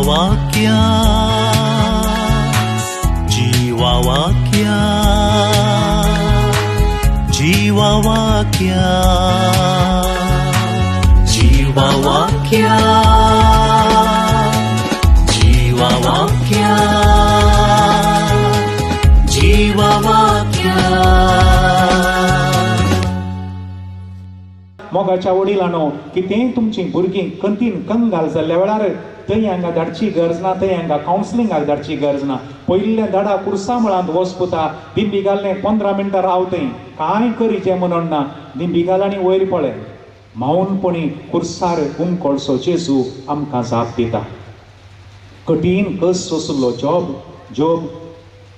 जीवावाक्या जीवावाक्या जीवावाक्या जीवावाक्या जीवावाक्या जीवावाक्या. मोगाच्या वडिलांनो कितेंय तुमची भुरगीं कंतीन कंगाल जाल्ल्या वेळार थंय हांगा धाडची गरज ना, थंय हांगा कावन्सिलिंगाक धाडची गरज ना. पयल्या धाडा कुर्सा मळांत वचपुता दिंबी घालले 15 मिनटां रावतय कांय करीचें म्हणून ना. दिंबी घाल आनी वयर पळय. माऊनपणी कुर्सार उमकोळसो जेजू आमकां जाप दिता. कठीण कस सोंसलो जॉब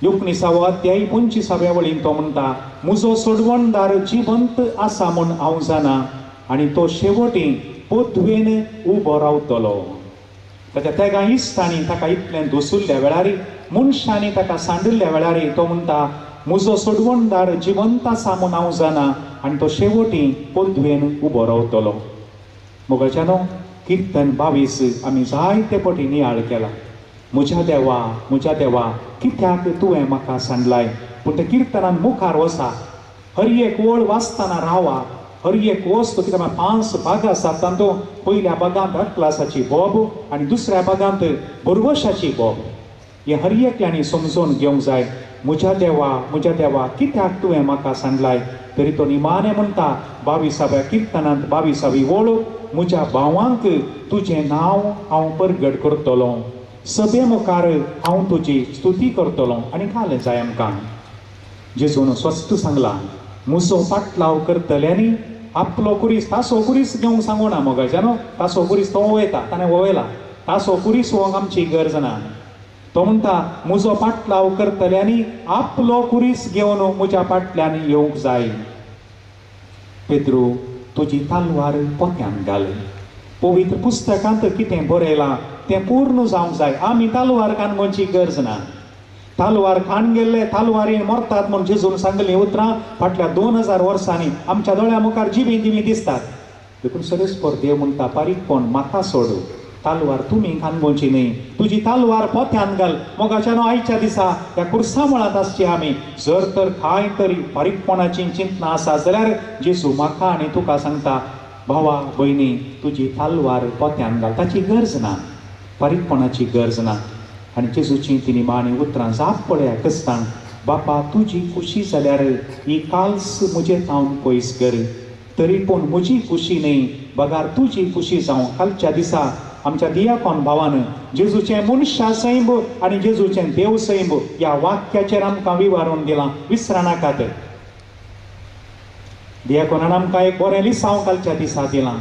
एकुणिसावो अध्याय 25व्या वळीन तो म्हणटा, म्हजो सोडवणदार जिवंत आसा म्हूण हांव जाणा आनी तो शेवटी पोतवेन उबो रावतलो. ताच्या तेगा इश्टांनी ताका इतलें दोसुल्ल्या वेळारी, मनशांनी ताका सांडिल्ल्या वेळारी तो म्हणटा, म्हजो सोडवणदार जिवंत आसा म्हूण हांव जाणा आनी तो शेवटी पोतवेन उबो रावतलो. मोगाच्यानो कीर्तन 22 आमी जायते पटी नियाळ केला. म्हज्या देवा कित्याक तुवें म्हाका सांडलाय. पूण त्या कीर्तनान मुखार वसा, हर एक वळ वाचतना रावा, हर एक वस्त कित्याक 5 भाग आसात. तातूंत पयल्या भागांत अक्लासाची बोब आनी दुसऱ्या भागांत भरवशाची बोब. हे हर एकल्यांनी समजून घेवंक जाय. म्हज्या देवा कित्याक तुवें म्हाका सांडलाय. तरी तो निमाणे म्हणटा 22व्या कीर्तनांत 22वी वळ, म्हज्या भावांक तुजें नांव हांव परगट करतलो, सभे मुखार हांव तुजी स्तुती करतलो. आनी घालें जाय आमकां. जेजून स्वस्त सांगला, म्हजो पाटलाव करतल्यांनी आपलो कुरीस तासो कुरीस घेवंक सांगूना. मोगाच्यानो तासो कुरीस तो वयता, ताणें वयला. तासो कुरीस वोवंक आमची गरज ना. तो म्हणटा म्हजो पाटलाव करतल्यांनी आपलो कुरीस घेवन म्हज्या फाटल्यान येवंक जाय. पेद्रू तुजी तालवार पोत्यान घाल. पवित्र पुस्तकांत कितें बरयलां तें पूर्ण जावंक जाय. आमी तालवार काणगोची गरज ना. तालवार खाण गेल्ले तालवारीन मरतात म्हूण जेजून सांगलीं उतरां फाटल्या 2000 वर्सांनी आमच्या दोळ्या मुखार जिवी दिसतात. देखून सरस्पर देव म्हणटा, पारीकपण म्हाका सोड, तालवार तुमी काणगोची न्ही, तुजी तालवार पोत्यान घाल. मोगाच्यानो आयच्या दिसा ह्या कुर्सा मळांत आसची आमी. जर तर कांय तरी बारीकपणाची चिंतना आसा जाल्यार जेजू म्हाका आनी तुका सांगता, भावा भयणी तुजी तालवार पोत्यान घाल. ताची गरज ना, बारीकपणाची गरज ना. आनी जेजूची ती निमाणी उतरां जाप पळया कस्तांक, बापा तुजी खुशी जाल्यार ही काल्स म्हजे तावन पयस कर. तरी पूण म्हजी खुशी न्ही, बगार तुजी खुशी जावं. कालच्या दिसा आमच्या दियाकोन भावान जेजूचें मनशा सैम आनी जेजूचें देव सैम ह्या वाक्याचेर आमकां विवरण दिलां. विसरा नाकात. दियाकोनान आमकां एक बरें लिसांव कालच्या दिसा दिलां.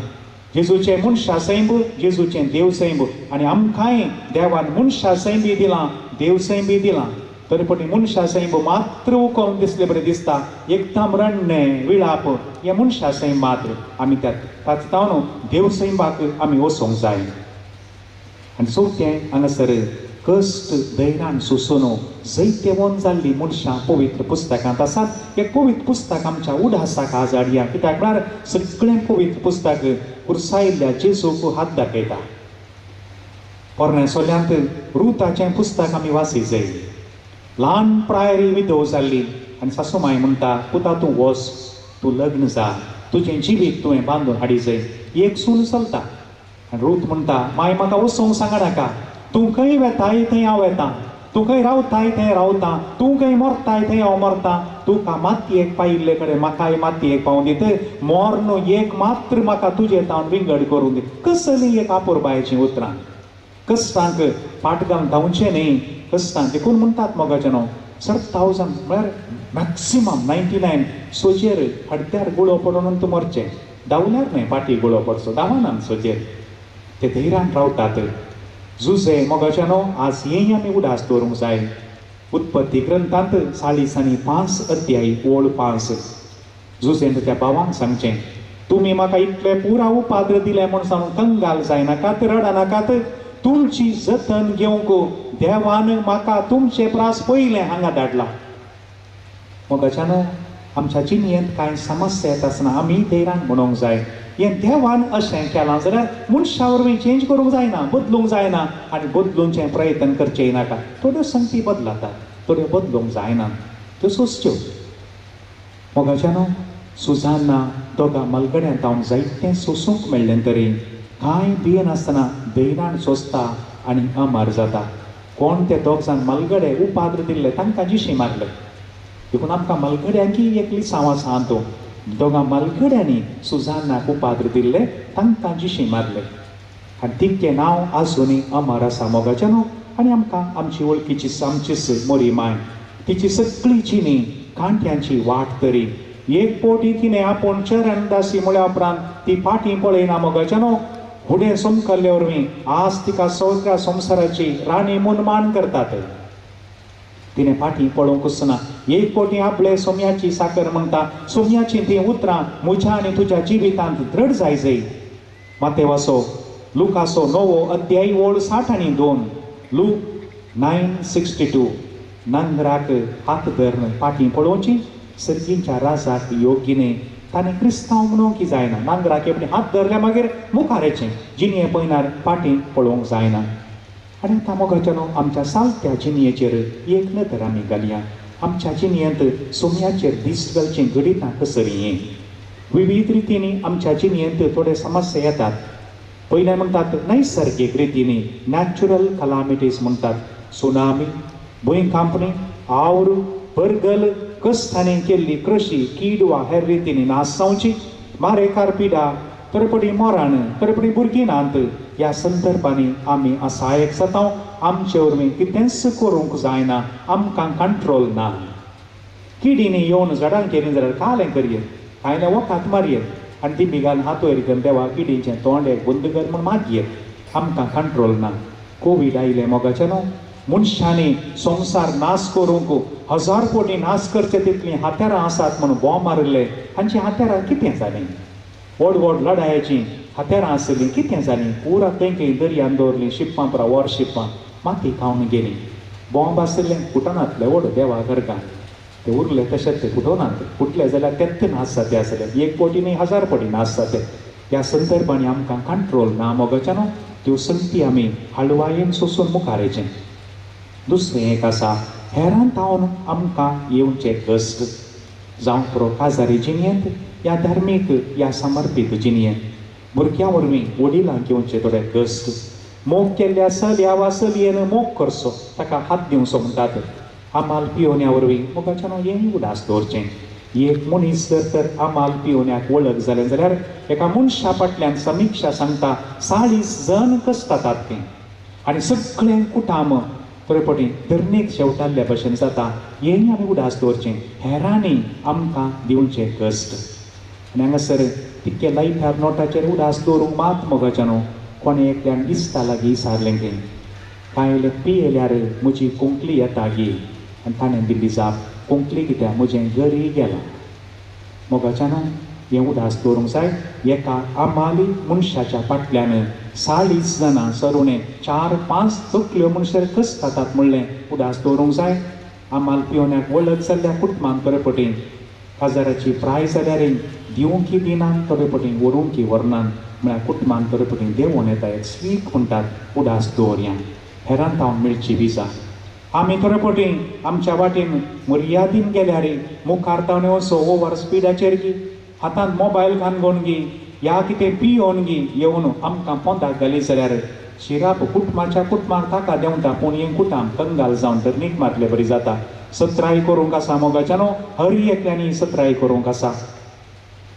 जेजूचें मनशा सैम, जेजूचें देव सैम. आनी आमकांय देवान मनशा सैमी दिलां, देव सैमी दिलां. तरी पूण मनशा सैम मात्र उखोवन दिसले बरें दिसता. एकदम रण्णें विळाप हें मनशा सैम मात्र. आमी ताच तावन देव सैमाक आमी वचोंक जाय. आनी चवथें हांगासर कश्ट धैर्यान सोंसून जायते वन जाल्लीं मनशां पवित्र पुस्तकांत आसात. हें पवित्र पुस्तक आमच्या उडासाक आज हाडया. कित्याक म्हळ्यार सगळें पवित्र पुस्तक कुर्सायिल्ल्या जेजूक हात दाखयता. पोरन्यासोल्यांत रुताचें पुस्तक आमी वाची जाय. ल्हान प्रायरी विधव जाल्ली आनी सासूमाय म्हणटा, पुता तूं वच, तूं लग्न जा, तुजें जिवीक तुवें बांदून हाडी जाय. एक सून चलता. आनी रूत म्हणटा, माय म्हाका वचोंक सांगनाका, तूं खंय वेताय थंय हांव वेतां, तूं खंय रावताय थंय रावतां, तूं खंय मरताय थंय हांव मरतां. तुका मातयेक पायिल्ले कडेन म्हाकाय मातयेक पावूं दीत. मोर्न एक मात्र म्हाका तुजे तावन विंगड करूं दी. कसली एक आपुरबायेचीं उतरां. कश्टांक फाट घालून धांवचें न्ही. कश्टांक देखून म्हणटात मोगाच्यानो 1000 म्हळ्यार मॅक्सिमम 99 सोजेर हड्ड्यार गुळो पडून तूं मरचें. धांवल्यार न्हय फाटी गुळो पडचो, धांवनान सोजेर. ते धैर्यान रावतात. जुजे मोगाच्यानो आज हेंय आमी उडास दवरूंक जाय. उत्पत्ती ग्रंथांत 5 अध्याय वळ 5 जुजेन त्या भावांक सांगचें, तुमी म्हाका इतले पुरा उपाद्र दिले म्हूण सांगून कंगाल जायनाकात, रडनाकात. तुमची जतन घेवंक देवान म्हाका तुमचे प्रास पयलें हांगा धाडला. मोगाच्यानो आमच्या जिणेंत कांय समस्या येता आसतना आमी धैर्यान म्हणूंक जाय, हें देवान अशें केलां जाल्यार मनशा वरवीं चेंज करूंक जायना, बदलूंक जायना आनी बदलूंचे प्रयत्न करचेय नाका. थोड्यो संगती बदलातात, थोड्यो बदलूंक जायना, त्यो सोंसच्यो. मोगाच्यानो, सुजान्ना दोगा मलगड्यांत हांव जायतें सोंसूंक मेळ्ळें तरी कांय भियेनासतना धैर्यान सोंसता आनी अमर जाता. कोण ते दोग जाण मलगडे उपाद्र दिल्ले तांकां जिशी मारले. देखून आमकां मलगड्यांकी एकली सांवा सांगतो, दोगां मलगड्यांनी सुजान्नाक उपाद्र दिल्ले तांकां जिशी मारले आनी तिचें नांव आजुनी अमर आसा. मोगाच्यानो, आनी आमकां आमची वळखीची आमचीच मोरी माय, तिची सगळी जिणी कांट्यांची वाट तरी एक पोटी तिणें आपूण चरण दासी म्हळ्या उपरांत ती फाटीं पळयना. मोगाच्यानो, फुडें समकल्ले वरवीं आज तिका सगळ्या संवसाराची राणी मुनमान करतात. तिणें फाटीं पळोवंक वचना. एक पोटी आपले सोम्याची साकर म्हणटा, सोम्याची ती उतरां म्हज्या आनी तुज्या जिवितांत दृढ जाय. मातेवाचो लुकाचो 9 अध्याय ओळ 60 आनी 2, लूक 9:62. नांगराक हात धरून फाटीं पळोवची, सर्गींच्या राजाक योग्यने. ताणें क्रिस्तांव म्हणूंक जायना. नांगराक आपणे हात धरल्या मागीर मुखारेचें, जिणये पयनार फाटीं पळोवंक जायना. आनी आतां मोगाच्यानो, आमच्या सालत्या जिणयेचेर एक नदर आमी घालया. आमच्या जिणयेंत सोम्याचेर दिश्ट घालचें घडितां कसरी. विविध रितींनी आमच्या जिणयेंत थोडे समस्या येतात. पयले म्हणटात नैसर्गीक रितींनी, नॅचरल कलामिटीज म्हणटात. सुनामी, भूंयकांपणी, आवड, बरगल, कस्थांनी केल्ली कृशी, कीड वा हेर रितींनी नाश जावची, मारेकार पिडा, तरपडी मरण, तरपडी भुरगीं नात. ह्या संदर्भांनी आमी असायक जाता. आमचे वरवीं कितेंच करूंक जायना, आमकां कंट्रोल ना. किडींनी येवन झाडां केलीं जाल्यार कालें करयेत, कांयल्या वखात मारयेत आनी ती बिगान हात वयर करून देवा किडींचें तोंड एक बंद कर म्हूण मागयेत. आमकां कंट्रोल ना. कोवीड आयलें मोगाच्यानो, मनशांनी संवसार नाश करूंक 1000 कोटी नाश करचे तितलीं हात्यारां आसात म्हणून बॉम्ब मारले. हांची हात्यारां कितें जालीं? व्हड व्हड लढायेचीं हात्यारां आसलीं, कितें जालीं? पुरा तेंकय दर्यान दवरलीं, शिप्पां पुरा वॉरशिप्पां माती खावन गेलीं. बॉम्ब आसले फुटनातले व्हड देवा घरकां, ते उरले तशेंच ते फुटोनात. फुटले जाल्यार तेंत नाश जाते आसले. 1 कोटी न्ही 1000 कोटी नाश जाते. ह्या संदर्भांनी आमकां कंट्रोल ना. मोगाच्यानो, त्यो संगती आमी हळवायेन सोंसून मुखारेचें. दुसरें एक आसा, हेरांत हांवन आमकां येवचे कश्ट. जावं पुरो काजारी जिणयेंत, ह्या धार्मीक ह्या समर्पीत जिणयेंत भुरग्यां वरवीं वडिलांक येवचे थोडे कश्ट. मोग केल्ल्या चलया वा चलयेन मोग करचो, ताका हात दिवचो म्हणटात. आमाल पियोन्या वरवीं मोगाच्यानो हें उदास दवरचें. एक मनीस जर तर आमाल पियोन्याक वळख जालें जाल्यार एका मनशा फाटल्यान समिक्षा सांगता 40 जण कश्टातात तीं, आनी सगळें कुटाम बरेपटी धरणेक शेवटाल्ल्या भशेन जाता. हेंय आमी उदास दवरचें. हेरांनी आमकां दिवचे कश्ट. आनी हांगासर तितके लायफार नोटाचेर उदास दवरूंक मात मोगाच्यानो, कोणे एकल्यान इश्टा लागीं विचारलें की कांय पियेल्यार म्हजी कोंकली येता गी, आनी ताणें दिल्ली जाप, कोंकली कित्याक म्हजें घरी गेलां. मोगाच्यानो, हें उदास दवरूंक जाय. एका आमाली मनशाच्या फाटल्यान 40 जाणां सरुणें 4-5 तकल्यो मनशार कस जातात म्हणलें उदास दवरूंक जाय. आमाल पियोन्याक वळख जाल्ल्या कुटुंबांक बरे पटीन काजाराची प्राय जाल्यार दिवंकी दिनात, थोडे पटीन व्हरूंकी व्हरनात. म्हळ्यार कुटुंबांक बरे पटीन देंवोन येता. एक स्वीक म्हणटात, उदास दवरया. हेरांत हांव मेळची विजा. आमी थोडे पटीन आमच्या वाटेन मर्यादीन गेल्यार मुखार तावणे वचो ओवर स्पिडाचेर गी, हातांत मोबायल घालून गी, या कितें पियोन गी येवन आमकां पोंदाक घाली जाल्यार शिराप कुटुंबाच्या कुटुंबाक ताका देंवता. पूण हें कुटाम कंगाल जावन धरणीक मारले बरी जाता. सत्राय करूंक आसा मोगाच्यानो, हरी एकल्यांनी सत्राय करूंक आसा.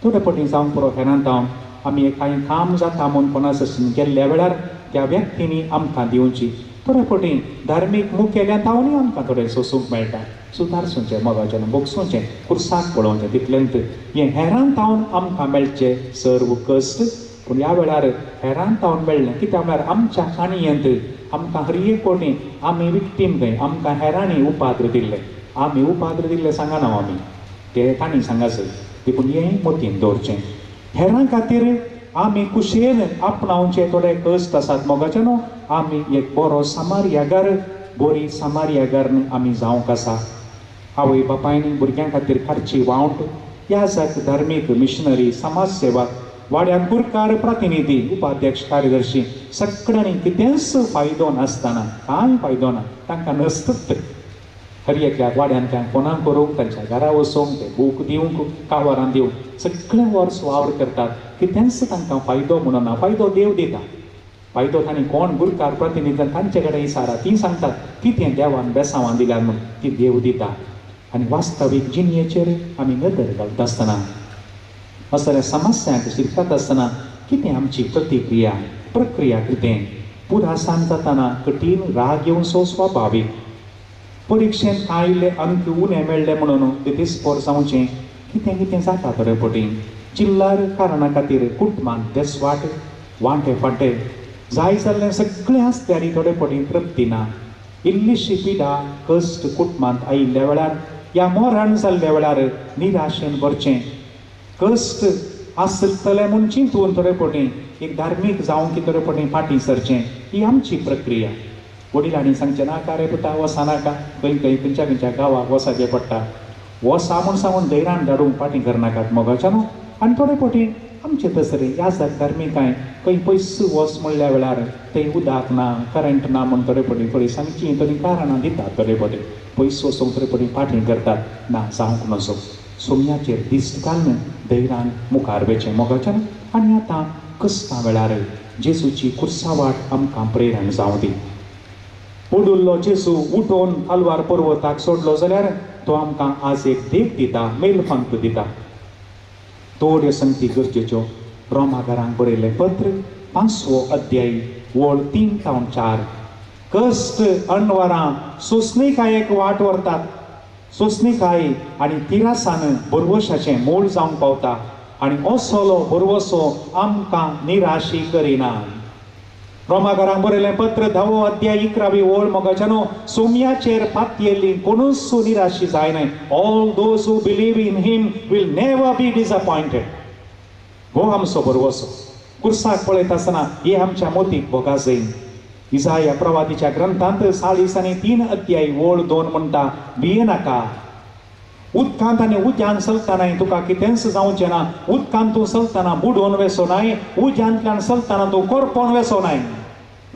थोडे पटीन जावंक पुरो हेरांत हांव आमी कांय काम जाता म्हूण कोणासून गेल्ल्या वेळार त्या व्यक्तींनी आमकां दिवची. थोडे पटीन धार्मीक मुखेल्या तावनी आमकां थोडें सोंसूंक मेळटा. सुदारसूचें मोगाच्यान बोगसूचें, कुर्साक पळोवचें, तितलेंत हें हेरांत हांवन आमकां मेळचें सर्व कश्ट. पूण ह्या वेळार हेरांत हांवन मेळ्ळें कित्याक म्हळ्यार आमच्या काणयेंत आमकां हर एक कोटी आमी विक्टीम खंय, आमकां हेरांनी उपाद्र दिल्ले. आमी उपाद्र दिल्ले सांगना आमी, ते तांणी सांगासर. देखून हें मतीन दवरचें. हेरां खातीर आमी कुशेन आपणावचे थोडे कश्ट आसात मोगाच्यानो. आमी एक बरो समार्यागार, बरी समार्यागार आमी जावंक आसा. आवय बापायनी भुरग्यां खातीर काडची वावट. ह्या जाक धार्मीक मिशनरी समाज सेवा वाड्यान कुरकार प्रतिनिधी उपाध्यक्ष कार्यदर्शी सगळ्यांनी कितेंच फायदो नासतना कांय फायदो ना तांकां नसतत हर एकल्याक वाड्यान कांय फोनां करूंक तांच्या घरा वचोंक ते बूक दिवंक कावारां दिवंक सगळें वर्स वावर करतात कितेंच तांकां फायदो म्हणून ना फायदो देव दिता फायदो तांणी कोण गुरकार प्रतिनिधी तांचे कडेन इसारा ती सांगतात कितें देवान बेसांवां दिल्यार म्हूण ती देव दिता आनी वास्तवीक जिणयेचेर आमी नदर घालता आसतना असल्या समस्यांक शिरकत आसतना कितें आमची प्रतिक्रिया प्रक्रिया कितें पुरासान जाताना कठीण राग येवन सो स्वाभावीक परिक्षेंत आयिल्ले अंक उणे मेळ्ळे म्हणून दिसपर जावचें कितें कितें जाता बरे पटीन चिल्लार कारणा खातीर कुटुंबांत देसवाट वांटे फाटे जाय जाल्लें सगळें आसल्यार थोडे पटीन तृप्ती ना इल्लीशी पिडा कश्ट कुटुंबांत आयिल्ल्या वेळार या मरण जाल्ल्या वेळार निराशेन भरचें कश्ट आसतले म्हूण चिंतून थोडे पटीन एक धार्मीक जावंक थोडे पटीन फाटीं सरचें ही आमची प्रक्रिया वडिलांनी सांगचें नाका रे पुता वचनाका खंयच्या खंयच्या गांवाक वसाचें पडटा वसा म्हूण सांगून धैर्यान धाडूंक फाटीं करनाकात मोगाच्या न्हू आनी थोडे पटीन आमचे दसरे ह्या धार्मिकाय खंय पयस वच म्हणल्या वेळार थंय उदक ना करंट ना म्हूण थोडे पटीन थोडी सांगची थोडी कारणां दितात थोडे पटीन पयस वचूंक थोडे पटीन फाटीं करतात ना जावंक नजो सोमयाचेर दीस घालून धैर्यान मुखार वेचें मोगाच्यान आनी आतां कश्टां वेळार जेजूची कुर्सावाट आमकां प्रेरण जावं दी पडुल्लो जेजू उठोवन आल्वार पर्वताक सोडलो जाल्यार तो आमकां आज एक देख दिता मेलफंक दिता थोड्यो संगती गरजेच्यो रोमाकारांक बरयल्लें पत्र 5वो अध्याय वळ 3-4 कश्ट अणवरां सोंसणिकायेक वाट व्हरतात सोंसणिकाय आनी तिरासान बरवशाचें मोल जावंक पावता आनी असलो बरवसो आमकां निराशी करिना रोमाकारांक बरयलें पत्र 10वो अध्याय 11वी वळ मोगाच्यानो सोमयाचेर पातयेल्ली कोणूच निराशी जायनाय all those who believe in him will never be disappointed हो आमचो बरवसो कुर्साक पळयत आसतना हे आमच्या मोतीक भोगा जायन इसाया प्रवादीच्या ग्रंथांत 3 अध्याय वळ 2 म्हणटा भियेनाका उदकांत आनी उज्यान चलतना तुका कितेंच जावचें ना उदकांत तूं चलतना बुडोवन वेसो नाय उज्यांतल्यान चलतना तूं करपोन वेसो नाय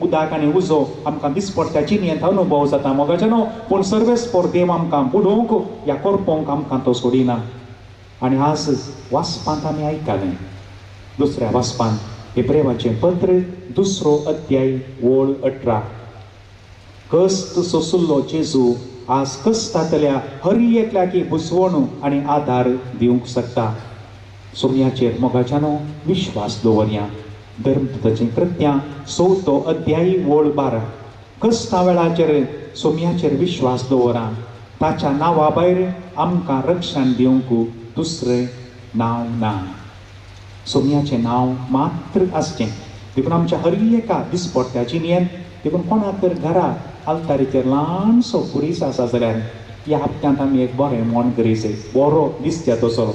उदक आनी उजो आमकां दिसपट्ट्या जिणयेंत अनुभव जाता मोगाचें न्हू पूण सर्वेस्पर देव आमकां बुडोवंक या करपोवंक आमकां तो सोडिना आनी आज वाचपांत आमी आयकलें दुसऱ्या वाचपांत हेब्रेवाचें पत्र 2 अध्याय वळ 18 कश्ट सोंसुल्लो जेजू आज कश्टांतल्या हर एकल्याकी बुजवण आनी आदार दिवंक शकता सोमयाचेर मोगाच्यानो विश्वास दवरया धर्मदूताचें कृत्यां 4 अध्याय वळ 12 कश्टा वेळाचेर सोमयाचेर विश्वास दवरा ताच्या नांवा भायर आमकां रक्षण दिवंक दुसरें नांव ना सोमयाचें नांव मात्र आसचें देखून आमच्या हर एका दिसपट्ट्या जिणयेंत देखून कोणाक तर घरा आल्तारीचेर ल्हानसो कुरीस आसा जाल्यार ह्या हप्त्यांत आमी एक बरें मोन करीसे बरो दिसचे तसो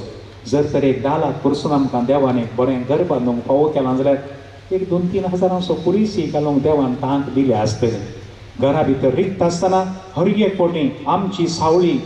जर तर एक 10 लाख परसून आमकां देवान एक बरें घर बांदूंक फावो केला जाल्यार एक 2-3 हजारांचो कुरीसी घालूंक देवान तांक दिले आसतलें घरा भितर रिक्त आसतना हर एक कोणी आमची सावळी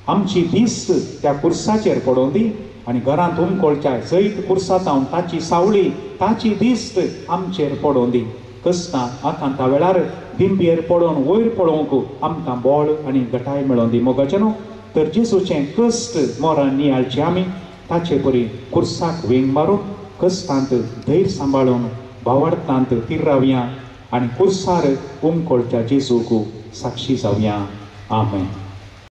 आमची दिस्त त्या कुर्साचेर पडोवन दी आनी घरांत उमकोळच्या जैत कुर्सा जावन ताची सावळी ताची दिस्त आमचेर पडोवन दी कश्टां आकांता वेळार दिंबेर पडोवन वयर पळोवंक आमकां बळ आनी घटाय मेळोवन दी मोगाचें न्हू तर जेजूचें कश्ट मरण नियाळचें आमी ताचे परी कुर्साक वेंग मारून कश्टांत धैर्य सांबाळून भावार्थांत तीर रावया आनी कुर्सार उमकोळच्या जेजूक साक्षी जावया आमेन